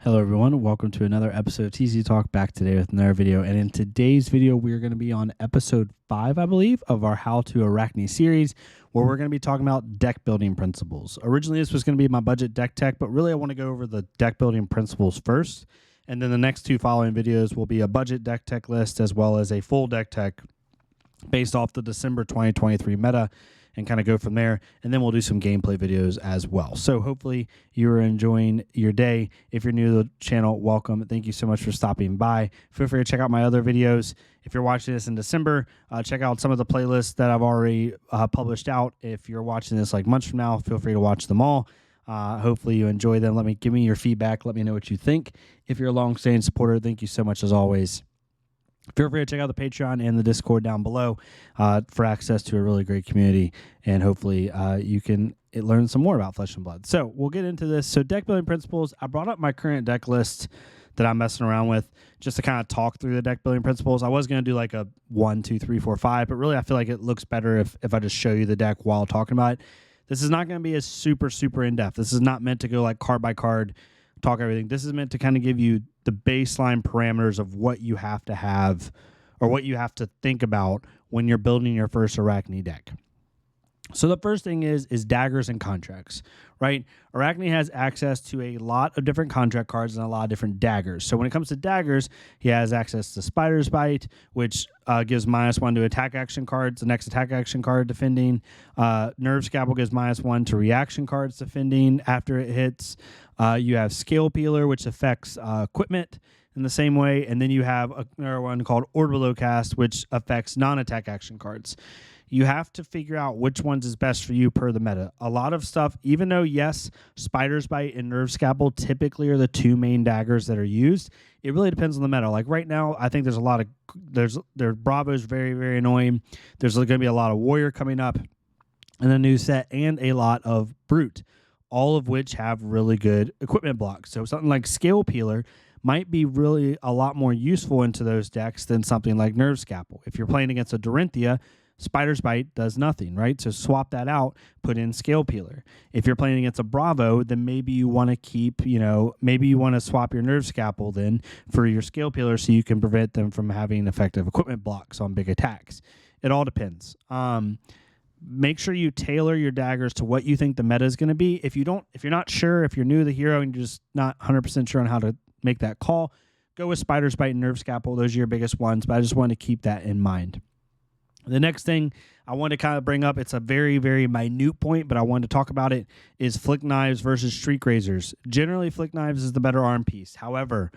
Hello everyone, welcome to another episode of TCG Talk, back today with another video. And in today's video, we're going to be on episode 5, I believe, of our How to Arakni series, where we're going to be talking about deck building principles. Originally, this was going to be my budget deck tech, but really I want to go over the deck building principles first. And then the next two following videos will be a budget deck tech list as well as a full deck tech based off the December 2023 meta, and kind of go from there. And then we'll do some gameplay videos as well. So hopefully you are enjoying your day. If you're new to the channel, welcome. Thank you so much for stopping by. Feel free to check out my other videos. If you're watching this in December, check out some of the playlists that I've already published out. If you're watching this like months from now, feel free to watch them all. Hopefully you enjoy them. Give me your feedback. Let me know what you think. If you're a long-standing supporter, thank you so much as always. Feel free to check out the Patreon and the Discord down below for access to a really great community, and hopefully you can learn some more about Flesh and Blood. So we'll get into this. So deck building principles, I brought up my current deck list that I'm messing around with just to kind of talk through the deck building principles. I was going to do like a 1, 2, 3, 4, 5, but really I feel like it looks better if I just show you the deck while talking about it. This is not going to be as super in-depth. This is not meant to go like card by card, talk everything. This is meant to kind of give you the baseline parameters of what you have to have or what you have to think about when you're building your first Arakni deck. So the first thing is daggers and contracts, right? Arakni has access to a lot of different contract cards and a lot of different daggers. So when it comes to daggers, he has access to Spider's Bite, which gives -1 to attack action cards, the next attack action card defending. Nerve Scalpel gives -1 to reaction cards defending after it hits. You have Scale Peeler, which affects equipment in the same way. And then you have another one called Orbital Cast, which affects non-attack action cards. You have to figure out which ones is best for you per the meta. A lot of stuff, even though, yes, Spider's Bite and Nerve Scalpel typically are the two main daggers that are used, it really depends on the meta. Like right now, I think there's a lot of, Bravo's very annoying. There's going to be a lot of Warrior coming up in the new set and a lot of Brute, all of which have really good equipment blocks. So something like Scale Peeler might be really a lot more useful into those decks than something like Nerve Scalpel. If you're playing against a Dorinthia, Spider's Bite does nothing, right? So swap that out, put in Scale Peeler. If you're playing against a Bravo, then maybe you want to keep, maybe you want to swap your Nerve Scalpel then for your Scale Peeler so you can prevent them from having effective equipment blocks on big attacks. It all depends. Make sure you tailor your daggers to what you think the meta is going to be. If you're not sure, if you're new to the hero and you're just not 100% sure on how to make that call, go with Spider's Bite and Nerve Scalpel. Those are your biggest ones, but I just want to keep that in mind. The next thing I want to kind of bring up, it's a very minute point, but I wanted to talk about it, is Flick Knives versus Streak Razors. Generally, Flick Knives is the better arm piece. However,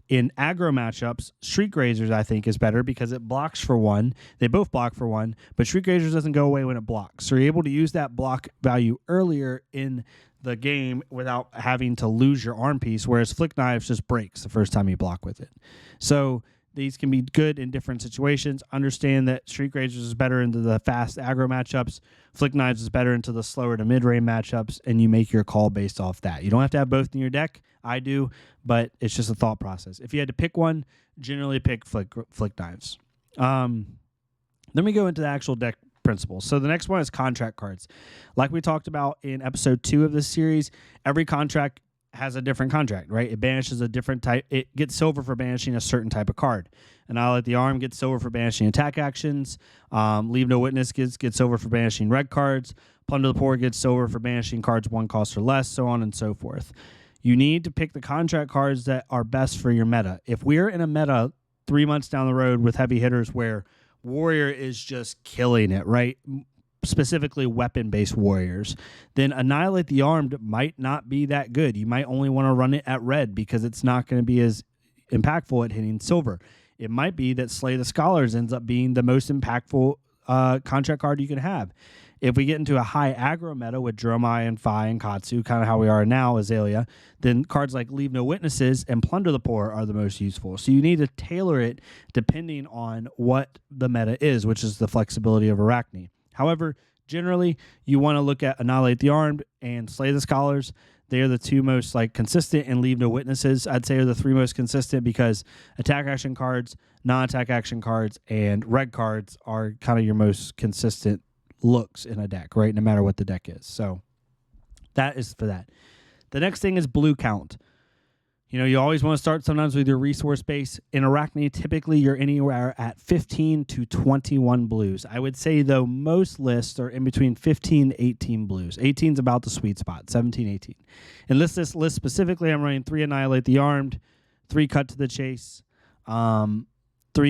in aggro matchups, Streak Razors, I think, is better because it blocks for 1. They both block for 1, but Streak Razors doesn't go away when it blocks. So you're able to use that block value earlier in the game without having to lose your arm piece, whereas Flick Knives just breaks the first time you block with it. So these can be good in different situations. Understand that Streak Razors is better into the fast aggro matchups. Flick Knives is better into the slower to mid-range matchups, and you make your call based off that. You don't have to have both in your deck. I do, but it's just a thought process. If you had to pick one, generally pick Flick Knives. Then we go into the actual deck principles. So the next one is contract cards. Like we talked about in episode 2 of this series, every contract has a different contract, right? It banishes a different type. It gets silver for banishing a certain type of card. Annihilate the Arm gets silver for banishing attack actions. Leave No Witness gets silver for banishing red cards. Plunder the Poor gets silver for banishing cards 1 cost or less, so on and so forth. You need to pick the contract cards that are best for your meta. If we're in a meta 3 months down the road with heavy hitters where Warrior is just killing it, right? Specifically weapon-based warriors, then Annihilate the Armed might not be that good. You might only want to run it at red because it's not going to be as impactful at hitting silver. It might be that Slay the Scholars ends up being the most impactful contract card you can have. If we get into a high aggro meta with Dromai and Fi and Katsu, kind of how we are now, Azalea, then cards like Leave No Witnesses and Plunder the Poor are the most useful. So you need to tailor it depending on what the meta is, which is the flexibility of Arakni. However, generally, you want to look at Annihilate the Armed and Slay the Scholars. They are the two most consistent, and Leave No Witnesses, I'd say, are the 3 most consistent because attack action cards, non-attack action cards, and red cards are kind of your most consistent looks in a deck, right? No matter what the deck is. So that is for that. The next thing is blue count. You always want to start sometimes with your resource base. In Arakni, typically you're anywhere at 15 to 21 blues. I would say, though, most lists are in between 15 to 18 blues. 18 is about the sweet spot, 17, 18. In this list specifically, I'm running 3 Annihilate the Armed, 3 Cut to the Chase, 3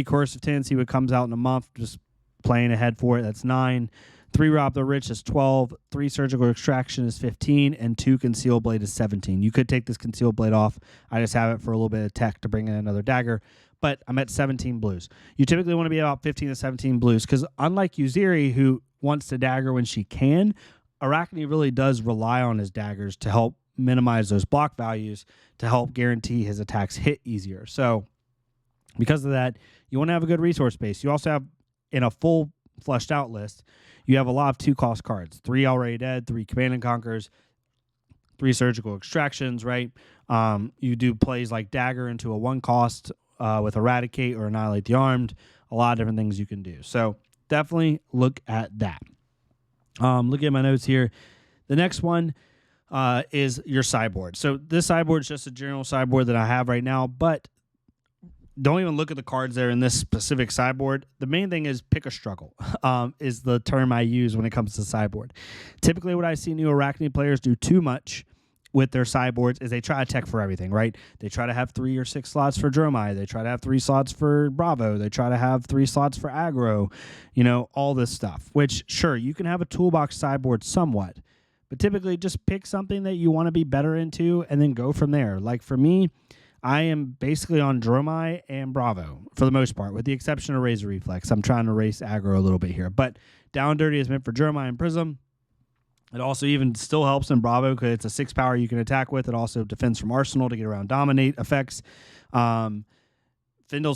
Coercive Tendency, which comes out in a month, just playing ahead for it. That's 9. 3 Rob the Rich is 12, 3 Surgical Extraction is 15, and 2 Concealed Blade is 17. You could take this Concealed Blade off. I just have it for a little bit of tech to bring in another dagger, but I'm at 17 blues. You typically want to be about 15 to 17 blues because unlike Uziri, who wants to dagger when she can, Arakni really does rely on his daggers to help minimize those block values to help guarantee his attacks hit easier. So because of that, you want to have a good resource base. You also have, in a full fleshed out list, you have a lot of 2-cost cards. 3 Already Dead, 3 Command and Conquers, 3 Surgical Extractions, right? You do plays like Dagger into a 1-cost with Eradicate or Annihilate the Armed. A lot of different things you can do. So definitely look at that. Look at my notes here. The next one is your sideboard. So this sideboard is just a general sideboard that I have right now, but don't even look at the cards that are in this specific sideboard. The main thing is pick a struggle, is the term I use when it comes to sideboard. Typically, what I see new Arakni players do too much with their sideboards is they try to tech for everything, right? They try to have 3 or 6 slots for Dromai. They try to have 3 slots for Bravo. They try to have 3 slots for aggro, all this stuff, which, sure, you can have a toolbox sideboard somewhat, but typically just pick something that you want to be better into and then go from there. Like for me, I am basically on Dromai and Bravo for the most part, with the exception of Razor Reflex. I'm trying to race aggro a little bit here. But Down Dirty is meant for Dromai and Prism. It also even still helps in Bravo because it's a 6 power you can attack with. It also defends from Arsenal to get around Dominate effects. Findle's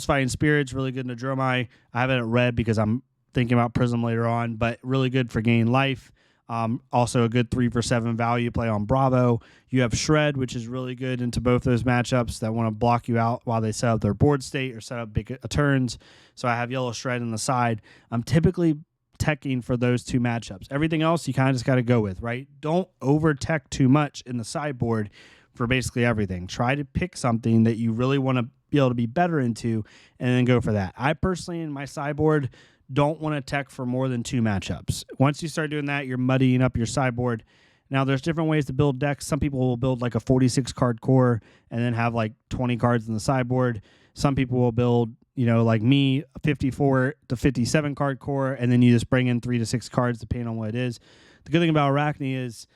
Fighting Spirit's really good in the Dromai. I have it at red because I'm thinking about Prism later on, but really good for gaining life. Also a good 3-for-7 value play on Bravo. You have Shred, which is really good into both those matchups that want to block you out while they set up their board state or set up big turns. So I have Yellow Shred on the side. I'm typically teching for those 2 matchups. Everything else you kind of just got to go with, right? Don't over tech too much in the sideboard for basically everything. Try to pick something that you really want to be able to be better into and then go for that. I personally, in my sideboard, don't want to tech for more than 2 matchups. Once you start doing that, you're muddying up your sideboard. Now, there's different ways to build decks. Some people will build like a 46-card core and then have like 20 cards in the sideboard. Some people will build, like me, a 54 to 57-card core, and then you just bring in 3 to 6 cards depending on what it is. The good thing about Arakni is,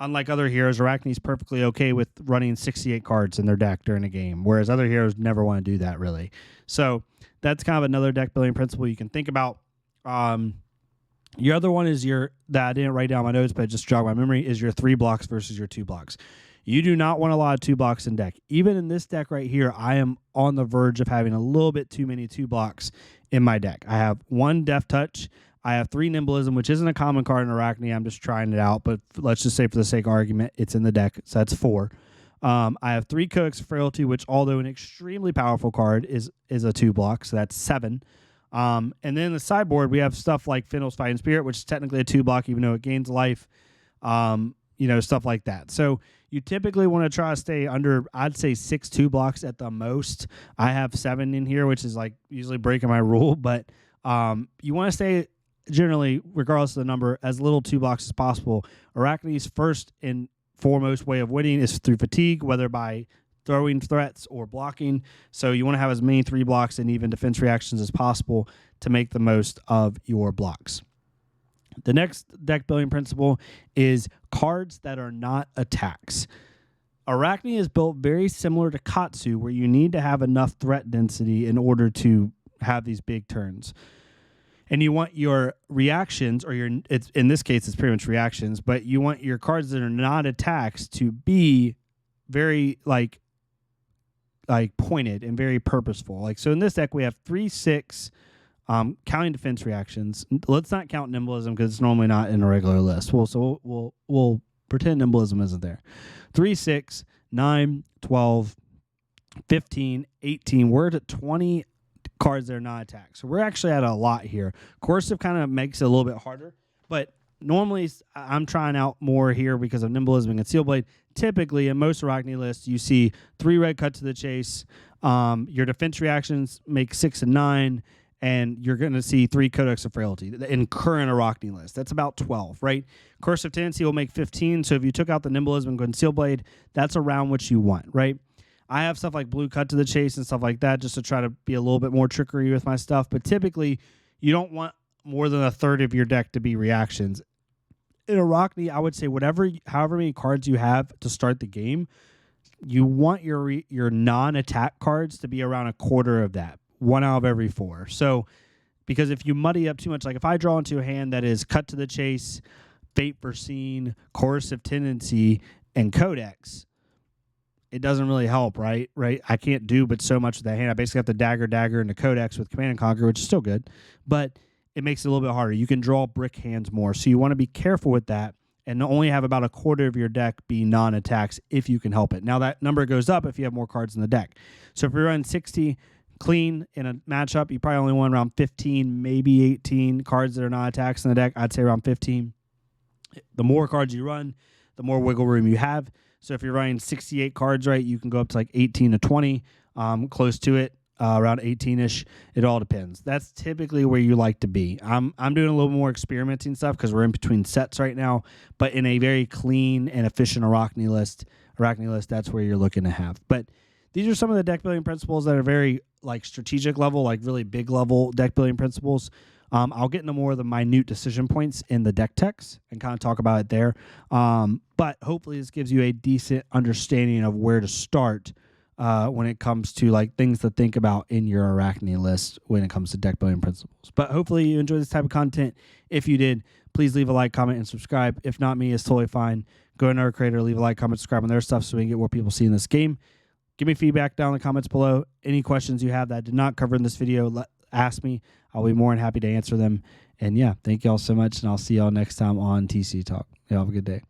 unlike other heroes, Arakni's perfectly okay with running 68 cards in their deck during a game, whereas other heroes never want to do that, really. So that's kind of another deck building principle you can think about. Your other one is that I didn't write down my notes, but it just jogged my memory, is your 3 blocks versus your 2 blocks. You do not want a lot of 2 blocks in deck. Even in this deck right here, I am on the verge of having a little bit too many 2 blocks in my deck. I have 1 Deft Touch. I have 3 Nimblism, which isn't a common card in Arakni. I'm just trying it out, but let's just say for the sake of argument, it's in the deck, so that's 4. I have 3 Codex Frailty, which, although an extremely powerful card, is a 2 block, so that's 7. And then in the sideboard, we have stuff like Findle's Fighting Spirit, which is technically a 2 block, even though it gains life, stuff like that. So you typically want to try to stay under, I'd say, 6 2 blocks at the most. I have 7 in here, which is like usually breaking my rule, but you want to stay generally, regardless of the number, as little 2 blocks as possible. Arakni's first and foremost way of winning is through fatigue, whether by throwing threats or blocking. So you want to have as many 3 blocks and even defense reactions as possible to make the most of your blocks. The next deck building principle is cards that are not attacks. Arakni is built very similar to Katsu, where you need to have enough threat density in order to have these big turns. And you want your reactions, or in this case, it's pretty much reactions, but you want your cards that are not attacks to be very like pointed and very purposeful. Like, so in this deck, we have 3, 6, counting defense reactions. Let's not count Nimblism because it's normally not in a regular list. We'll pretend Nimblism isn't there. 3, 6, 9, 12, 15, 18. We're at 20 cards that are not attacks. So we're actually at a lot here. Coercive kind of makes it a little bit harder, but Normally, I'm trying out more here because of Nimblism and Steel Blade. Typically, in most Arakni lists, you see 3 red cut to the chase. Your defense reactions make 6 and 9, and you're going to see 3 Codex of Frailty in current Arakni list. That's about 12, right? Cursive Tendency will make 15, so if you took out the Nimblism and go in Steel Blade, that's around what you want, right? I have stuff like Blue Cut to the Chase and stuff like that just to try to be a little bit more trickery with my stuff, but typically, you don't want more than a third of your deck to be reactions. In Arakni, I would say however many cards you have to start the game, you want your non-attack cards to be around a quarter of that, 1 out of every 4. So, because if you muddy up too much, like if I draw into a hand that is Cut to the Chase, Fate Foreseen, Coercive Tendency, and Codex, it doesn't really help, right? I can't do but so much with that hand. I basically have the Dagger, and the Codex with Command and Conquer, which is still good, but it makes it a little bit harder. You can draw brick hands more, so you want to be careful with that and only have about a quarter of your deck be non-attacks if you can help it. Now, that number goes up if you have more cards in the deck. So if you're running 60 clean in a matchup, you probably only want around 15, maybe 18 cards that are non-attacks in the deck. I'd say around 15. The more cards you run, the more wiggle room you have. So if you're running 68 cards, right, you can go up to like 18 to 20, close to it. Around 18-ish. It all depends. That's typically where you like to be. I'm doing a little more experimenting stuff because we're in between sets right now, but in a very clean and efficient Arakni list, that's where you're looking to have. But these are some of the deck building principles that are very like strategic level, like really big level deck building principles. I'll get into more of the minute decision points in the deck text and kind of talk about it there. But hopefully this gives you a decent understanding of where to start when it comes to like things to think about in your Arakni list when it comes to deck building principles. But hopefully you enjoy this type of content. If you did, please leave a like, comment, and subscribe. If not me, it's totally fine. Go to another creator, leave a like, comment, subscribe on their stuff so we can get more people seeing this game. Give me feedback down in the comments below. Any questions you have that I did not cover in this video, ask me. I'll be more than happy to answer them. And yeah, thank you all so much, and I'll see y'all next time on TC Talk. Y'all have a good day.